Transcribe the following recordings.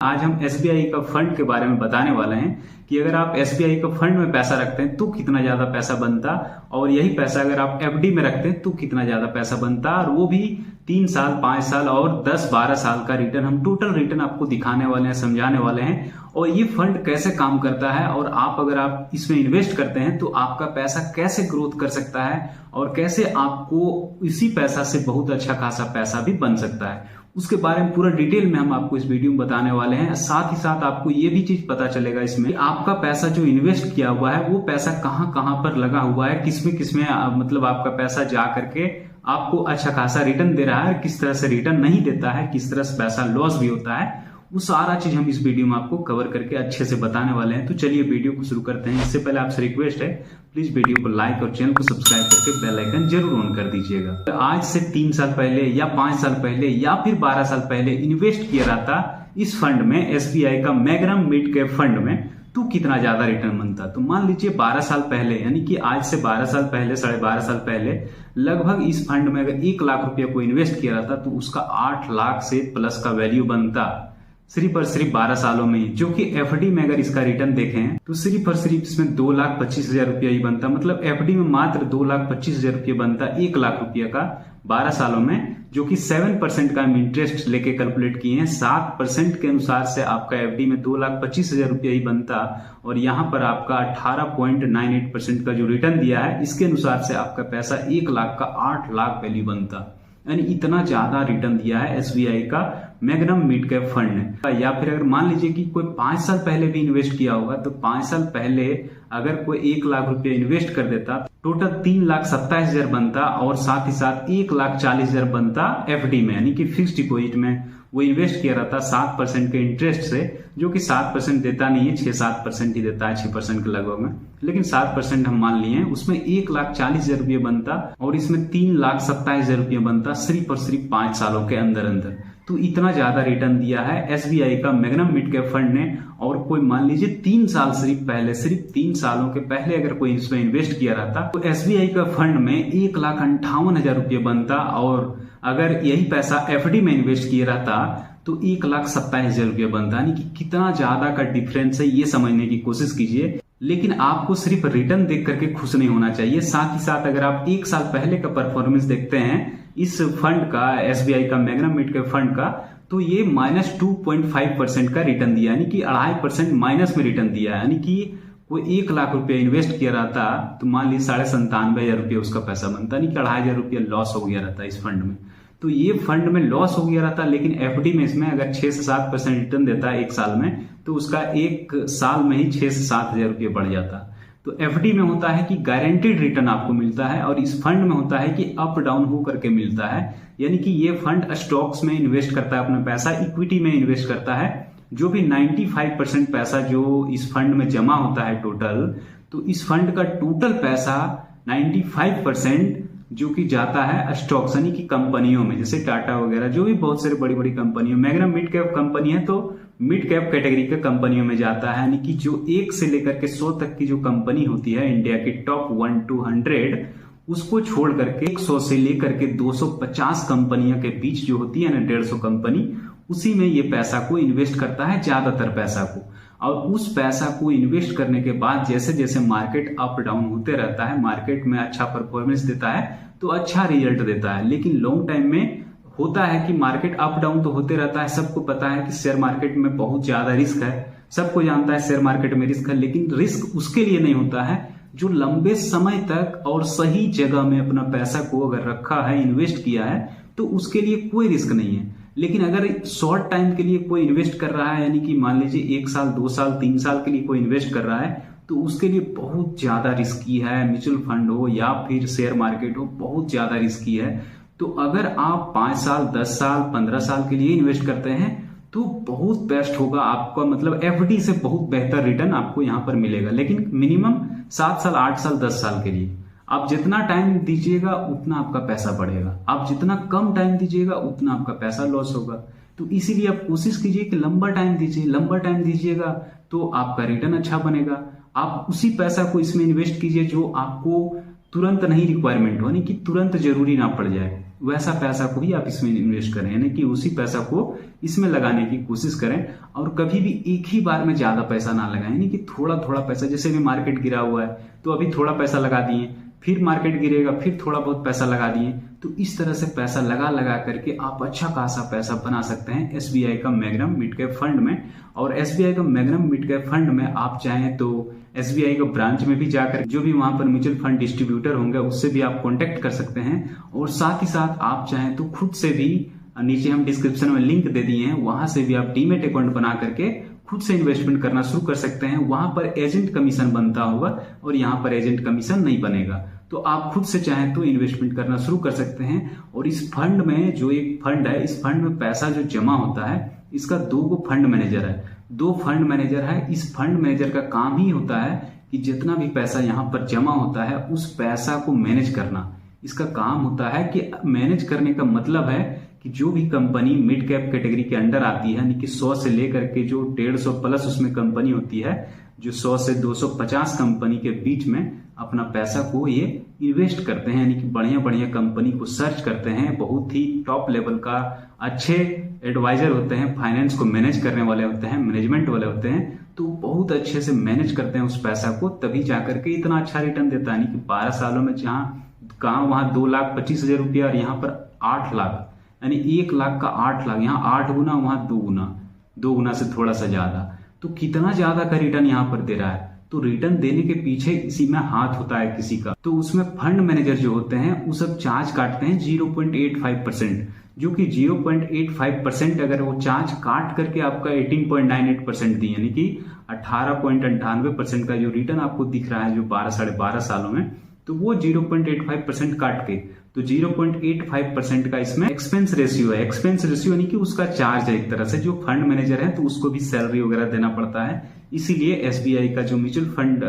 आज हम एसबीआई का फंड के बारे में बताने वाले हैं कि अगर आप एसबीआई का फंड में पैसा रखते हैं तो कितना ज्यादा पैसा बनता, और यही पैसा अगर आप एफडी में रखते हैं तो कितना ज्यादा पैसा बनता, और वो भी 3 साल, 5 साल और 10-12 साल का रिटर्न। हम टोटल रिटर्न आपको दिखाने वाले हैं, समझाने वाले हैं, और ये फंड कैसे काम करता है, और अगर आप इसमें इन्वेस्ट करते हैं तो आपका पैसा कैसे ग्रोथ कर सकता है, और कैसे आपको इसी पैसा से बहुत अच्छा खासा पैसा भी बन सकता है, उसके बारे में पूरा डिटेल में हम आपको इस वीडियो में बताने वाले हैं। साथ ही साथ आपको ये भी चीज पता चलेगा इसमें कि आपका पैसा जो इन्वेस्ट किया हुआ है वो पैसा कहां कहां पर लगा हुआ है, किसमें किसमें मतलब आपका पैसा जा करके आपको अच्छा खासा रिटर्न दे रहा है, किस तरह से रिटर्न नहीं देता है, किस तरह से पैसा लॉस भी होता है, वो सारा चीज हम इस वीडियो में आपको कवर करके अच्छे से बताने वाले हैं। तो चलिए वीडियो को शुरू करते हैं। इससे पहले आपसे रिक्वेस्ट है, प्लीज वीडियो को लाइक और चैनल को सब्सक्राइब करके बेल आइकन जरूर ऑन कर दीजिएगा। आज से 3 साल पहले या 5 साल पहले या फिर 12 साल पहले इन्वेस्ट किया रहा था इस फंड में, एसबीआई का मैग्नम मिड कैप फंड में, तो कितना ज्यादा रिटर्न बनता। तो मान लीजिए 12 साल पहले, यानी कि आज से 12 साल पहले, 12.5 साल पहले लगभग इस फंड में अगर 1 लाख रुपया को इन्वेस्ट किया रहा था तो उसका 8 लाख से प्लस का वैल्यू बनता सिर्फ और सिर्फ 12 सालों में ही। जो कि एफडी में अगर इसका रिटर्न देखें तो सिर्फ और सिर्फ इसमें 2,25,000 रुपया ही बनता, मतलब एफडी में मात्र 2,25,000 रुपया बनता 1 लाख रुपया का 12 सालों में, जो कि 7% का हम इंटरेस्ट लेके कैलकुलेट किए हैं। 7% के अनुसार से आपका एफडी में 2,25,000 रुपया ही बनता, और यहाँ पर आपका 18.98% का जो रिटर्न दिया है इसके अनुसार से आपका पैसा 1 लाख का 8 लाख वैल्यू बनता। यानी इतना ज्यादा रिटर्न दिया है एसबीआई का मैग्नम मिड कैप फंड ने। या फिर अगर मान लीजिए कि कोई 5 साल पहले भी इन्वेस्ट किया होगा तो 5 साल पहले अगर कोई 1 लाख रुपया इन्वेस्ट कर देता, टोटल 3,27,000 बनता, और साथ ही साथ 1,40,000 बनता एफडी में, यानी कि फिक्स डिपॉजिट में वो इन्वेस्ट किया रहता 7% के इंटरेस्ट से, जो कि 7% देता नहीं है, 6-7% ही देता है, 6% के लगभग में, लेकिन 7% हम मान लिए हैं। उसमें 1,40,000 रुपये बनता और इसमें 3,27,000 रुपये बनता सिर्फ और सिर्फ 5 सालों के अंदर अंदर। तो इतना ज्यादा रिटर्न दिया है एसबीआई का मैग्नम मिड कैप फंड ने। और कोई मान लीजिए 3 साल सिर्फ 3 सालों के पहले अगर कोई इसमें इन्वेस्ट किया रहता तो एसबीआई का फंड में 1,58,000 रुपये बनता, और अगर यही पैसा एफडी में इन्वेस्ट किया रहता तो 1,27,000 रुपये बनता। यानी कि कितना ज्यादा का डिफरेंस है ये समझने की कोशिश कीजिए। लेकिन आपको सिर्फ रिटर्न देख करके खुश नहीं होना चाहिए, साथ ही साथ अगर आप 1 साल पहले का परफॉर्मेंस देखते हैं इस फंड का, एसबीआई का मैग्नम मिड कैप फंड का, तो ये -2.5% का रिटर्न दिया, यानी कि 2.5% माइनस में रिटर्न दिया। यानी कि कोई 1 लाख रुपया इन्वेस्ट किया रहता तो मान लीजिए 97,500 रुपया उसका पैसा बनता, यानी कि 2,500 रुपया लॉस हो गया रहता इस फंड में। तो ये फंड में लॉस हो गया रहता, लेकिन एफडी में इसमें अगर 6 से 7% रिटर्न देता है 1 साल में, तो उसका 1 साल में ही 6 से 7,000 रुपये बढ़ जाता। तो एफडी में होता है कि गारंटीड रिटर्न आपको मिलता है, और इस फंड में होता है कि अप डाउन हो करके मिलता है। यानी कि ये फंड स्टॉक्स में इन्वेस्ट करता है अपना पैसा, इक्विटी में इन्वेस्ट करता है। जो भी 95% पैसा जो इस फंड में जमा होता है टोटल, तो इस फंड का टोटल पैसा 95% जो कि जाता है स्टॉक्स, यानी कि कंपनियों में, जैसे टाटा वगैरह, जो भी बहुत सारी बड़ी बड़ी कंपनियों, मैग्नम मिड कैप कंपनी है तो मिड कैप कैटेगरी के कंपनियों में जाता है। यानी कि जो 1 से लेकर के 100 तक की जो कंपनी होती है इंडिया की टॉप 1-100, उसको छोड़ करके 100 से लेकर के 250 कंपनियों के बीच जो होती है ना, 150 कंपनी, उसी में ये पैसा को इन्वेस्ट करता है, ज्यादातर पैसा को। और उस पैसा को इन्वेस्ट करने के बाद जैसे जैसे मार्केट अप डाउन होते रहता है, मार्केट में अच्छा परफॉर्मेंस देता है तो अच्छा रिजल्ट देता है। लेकिन लॉन्ग टाइम में होता है कि मार्केट अप डाउन तो होते रहता है। सबको पता है कि शेयर मार्केट में बहुत ज्यादा रिस्क है, सबको जानता है शेयर मार्केट में रिस्क है, लेकिन रिस्क उसके लिए नहीं होता है जो लंबे समय तक और सही जगह में अपना पैसा को अगर रखा है, इन्वेस्ट किया है, तो उसके लिए कोई रिस्क नहीं है। लेकिन अगर शॉर्ट टाइम के लिए कोई इन्वेस्ट कर रहा है, यानी कि मान लीजिए 1 साल, 2 साल, 3 साल के लिए कोई इन्वेस्ट कर रहा है, तो उसके लिए बहुत ज्यादा रिस्की है। म्यूचुअल फंड हो या फिर शेयर मार्केट हो, बहुत ज्यादा रिस्की है। तो अगर आप 5 साल, 10 साल, 15 साल के लिए इन्वेस्ट करते हैं तो बहुत बेस्ट होगा आपका, मतलब एफडी से बहुत बेहतर रिटर्न आपको यहाँ पर मिलेगा। लेकिन मिनिमम 7 साल, 8 साल, 10 साल के लिए आप जितना टाइम दीजिएगा उतना आपका पैसा बढ़ेगा, आप जितना कम टाइम दीजिएगा उतना आपका पैसा लॉस होगा। तो इसीलिए आप कोशिश कीजिए कि लंबा टाइम दीजिए, लंबा टाइम दीजिएगा तो आपका रिटर्न अच्छा बनेगा। आप उसी पैसा को इसमें इन्वेस्ट कीजिए जो आपको तुरंत नहीं रिक्वायरमेंट हो, यानी कि तुरंत जरूरी ना पड़ जाए। वैसा पैसा को ही आप इसमें इन्वेस्ट करें, यानी कि उसी पैसा को इसमें लगाने की कोशिश करें। और कभी भी एक ही बार में ज्यादा पैसा ना लगाएं, यानी कि थोड़ा थोड़ा पैसा, जैसे भी मार्केट गिरा हुआ है तो अभी थोड़ा पैसा लगा दिए, फिर मार्केट गिरेगा फिर थोड़ा बहुत पैसा लगा दिए। तो इस तरह से पैसा लगा लगा करके आप अच्छा खासा पैसा बना सकते हैं एसबीआई का मैग्नम मिड कैप फंड में। और एसबीआई का मैग्नम मिड कैप फंड में आप चाहें तो एसबीआई का ब्रांच में भी जाकर जो भी वहां पर म्यूचुअल फंड डिस्ट्रीब्यूटर होंगे उससे भी आप कॉन्टेक्ट कर सकते हैं। और साथ ही साथ आप चाहें तो खुद से भी, नीचे हम डिस्क्रिप्शन में लिंक दे दिए हैं, वहां से भी आप डीमेट अकाउंट बना करके खुद से इन्वेस्टमेंट करना शुरू कर सकते हैं। वहां पर एजेंट कमीशन बनता होगा और यहाँ पर एजेंट कमीशन नहीं बनेगा। तो आप खुद से चाहें तो इन्वेस्टमेंट करना शुरू कर सकते हैं। और इस फंड में जो एक फंड है, इस फंड में पैसा जो जमा होता है, इसका 2 फंड मैनेजर है, 2 फंड मैनेजर है। इस फंड मैनेजर का काम ही होता है कि जितना भी पैसा यहाँ पर जमा होता है उस पैसा को मैनेज करना। इसका काम होता है कि मैनेज करने का मतलब है कि जो भी कंपनी मिड कैप कैटेगरी के अंडर आती है, यानी कि 100 से लेकर के जो 150 प्लस उसमें कंपनी होती है, जो 100 से 250 कंपनी के बीच में अपना पैसा को ये इन्वेस्ट करते हैं, यानी कि बढ़िया बढ़िया कंपनी को सर्च करते हैं। बहुत ही टॉप लेवल का अच्छे एडवाइजर होते हैं, फाइनेंस को मैनेज करने वाले होते हैं, मैनेजमेंट वाले होते हैं, तो बहुत अच्छे से मैनेज करते हैं उस पैसा को, तभी जाकर के इतना अच्छा रिटर्न देता है। यानी कि 12 सालों में कहाँ वहां 2,25,000 रुपया और यहाँ पर 8 लाख, यानी 1 लाख का 8 लाख, यहाँ 8 गुना वहां 2 गुना से थोड़ा सा ज्यादा। तो कितना ज्यादा का रिटर्न यहाँ पर दे रहा है। तो रिटर्न देने के पीछे इसी में हाथ होता है किसी का। तो उसमें फंड मैनेजर जो होते हैं वो सब चार्ज काटते हैं 0.85%, जो कि 0.85% अगर वो चार्ज काट करके आपका 18.98% दी, यानी कि 18.98% का जो रिटर्न आपको दिख रहा है जो 12-12.5 सालों में, तो वो 0.85% काट के, तो 0.85% का इसमें एक्सपेंस रेशियो है। एक्सपेंस रेशियो यानी कि उसका चार्ज है एक तरह से। जो फंड मैनेजर है तो उसको भी सैलरी वगैरह देना पड़ता है, इसीलिए एसबीआई का जो म्यूचुअल फंड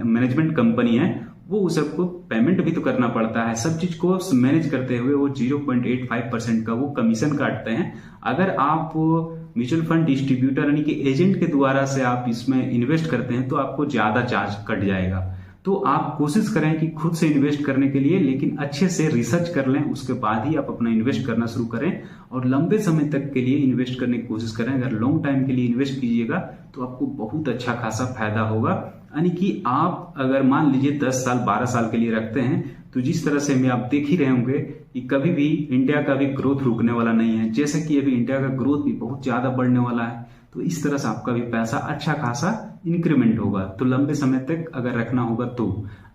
मैनेजमेंट कंपनी है वो उस सबको पेमेंट भी तो करना पड़ता है। सब चीज को मैनेज करते हुए वो 0.85% का वो कमीशन काटते हैं। अगर आप म्यूचुअल फंड डिस्ट्रीब्यूटर यानी कि एजेंट के द्वारा से आप इसमें इन्वेस्ट करते हैं तो आपको ज्यादा चार्ज कट जाएगा। तो आप कोशिश करें कि खुद से इन्वेस्ट करने के लिए, लेकिन अच्छे से रिसर्च कर लें, उसके बाद ही आप अपना इन्वेस्ट करना शुरू करें और लंबे समय तक के लिए इन्वेस्ट करने की कोशिश करें। अगर लॉन्ग टाइम के लिए इन्वेस्ट कीजिएगा तो आपको बहुत अच्छा खासा फायदा होगा। यानी कि आप अगर मान लीजिए 10 साल 12 साल के लिए रखते हैं तो जिस तरह से मैं आप देख ही रहे होंगे कि कभी भी इंडिया का भी ग्रोथ रुकने वाला नहीं है, जैसे कि अभी इंडिया का ग्रोथ भी बहुत ज्यादा बढ़ने वाला है। तो इस तरह से आपका भी पैसा अच्छा खासा इंक्रीमेंट होगा। तो लंबे समय तक अगर रखना होगा तो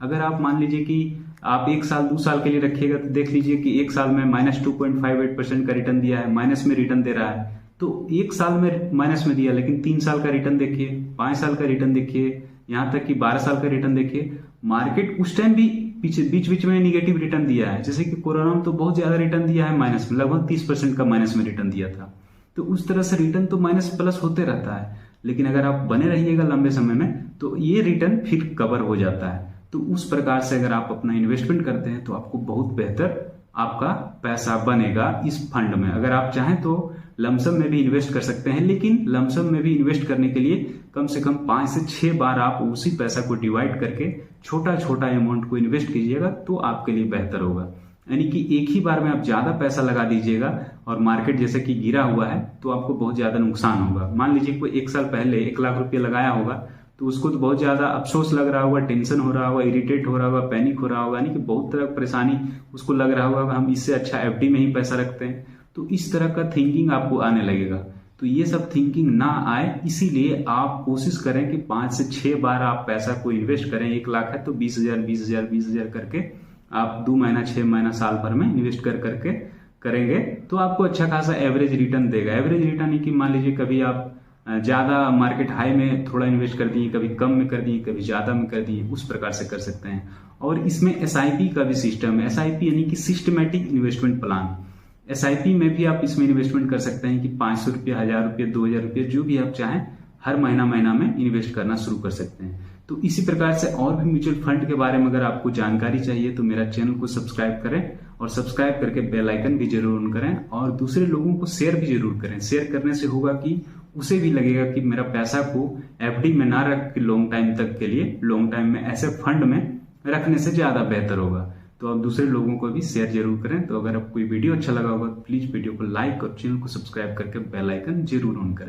अगर आप मान लीजिए कि आप 1 साल 2 साल के लिए रखिएगा तो देख लीजिए कि 1 साल में -2.58% का रिटर्न दिया है, माइनस में रिटर्न दे रहा है। तो 1 साल में माइनस में दिया, लेकिन 3 साल का रिटर्न देखिए, 5 साल का रिटर्न देखिए, यहाँ तक कि 12 साल का रिटर्न देखिए। मार्केट उस टाइम भी बीच बीच में निगेटिव रिटर्न दिया है, जैसे कि कोरोना में तो बहुत ज्यादा रिटर्न दिया है, माइनस में लगभग 30% का माइनस में रिटर्न दिया था। तो उस तरह से रिटर्न तो माइनस प्लस होते रहता है, लेकिन अगर आप बने रहिएगा लंबे समय में तो ये रिटर्न फिर कवर हो जाता है। तो उस प्रकार से अगर आप अपना इन्वेस्टमेंट करते हैं तो आपको बहुत बेहतर आपका पैसा बनेगा इस फंड में। अगर आप चाहें तो लमसम में भी इन्वेस्ट कर सकते हैं, लेकिन लमसम में भी इन्वेस्ट करने के लिए कम से कम 5 से 6 बार आप उसी पैसा को डिवाइड करके छोटा छोटा अमाउंट को इन्वेस्ट कीजिएगा तो आपके लिए बेहतर होगा। यानी कि एक ही बार में आप ज्यादा पैसा लगा दीजिएगा और मार्केट जैसे कि गिरा हुआ है तो आपको बहुत ज्यादा नुकसान होगा। मान लीजिए कोई 1 साल पहले 1 लाख रुपया लगाया होगा तो उसको तो बहुत ज्यादा अफसोस लग रहा होगा, टेंशन हो रहा होगा, इरिटेट हो रहा होगा, पैनिक हो रहा होगा, यानी कि बहुत तरह की परेशानी उसको लग रहा होगा, हम इससे अच्छा एफडी में ही पैसा रखते हैं। तो इस तरह का थिंकिंग आपको आने लगेगा। तो ये सब थिंकिंग ना आए, इसीलिए आप कोशिश करें कि 5 से 6 बार आप पैसा को इन्वेस्ट करें। 1 लाख है तो 20,000 करके आप 2 महीना 6 महीना साल भर में इन्वेस्ट करके करेंगे तो आपको अच्छा खासा एवरेज रिटर्न देगा। एवरेज रिटर्न है कि मान लीजिए कभी आप ज्यादा मार्केट हाई में थोड़ा इन्वेस्ट कर दिए, कभी कम में कर दिए, कभी ज्यादा में कर दिए, उस प्रकार से कर सकते हैं। और इसमें एसआईपी का भी सिस्टम है। एसआईपी यानी कि सिस्टमेटिक इन्वेस्टमेंट प्लान। एसआईपी में भी आप इसमें इन्वेस्टमेंट कर सकते हैं कि 500 रुपया, 1000 रुपया, 2000 रुपया, जो भी आप चाहें हर महीना में इन्वेस्ट करना शुरू कर सकते हैं। तो इसी प्रकार से और भी म्यूचुअल फंड के बारे में अगर आपको जानकारी चाहिए तो मेरा चैनल को सब्सक्राइब करें और सब्सक्राइब करके बेल आइकन भी जरूर ऑन करें और दूसरे लोगों को शेयर भी जरूर करें। शेयर करने से होगा कि उसे भी लगेगा कि मेरा पैसा को एफडी में ना रख के लॉन्ग टाइम तक के लिए, लॉन्ग टाइम में ऐसे फंड में रखने से ज्यादा बेहतर होगा। तो आप दूसरे लोगों को भी शेयर जरूर करें। तो अगर आपको कोई वीडियो अच्छा लगा होगा, प्लीज वीडियो को लाइक और चैनल को सब्सक्राइब करके बेल आइकन जरूर ऑन करें।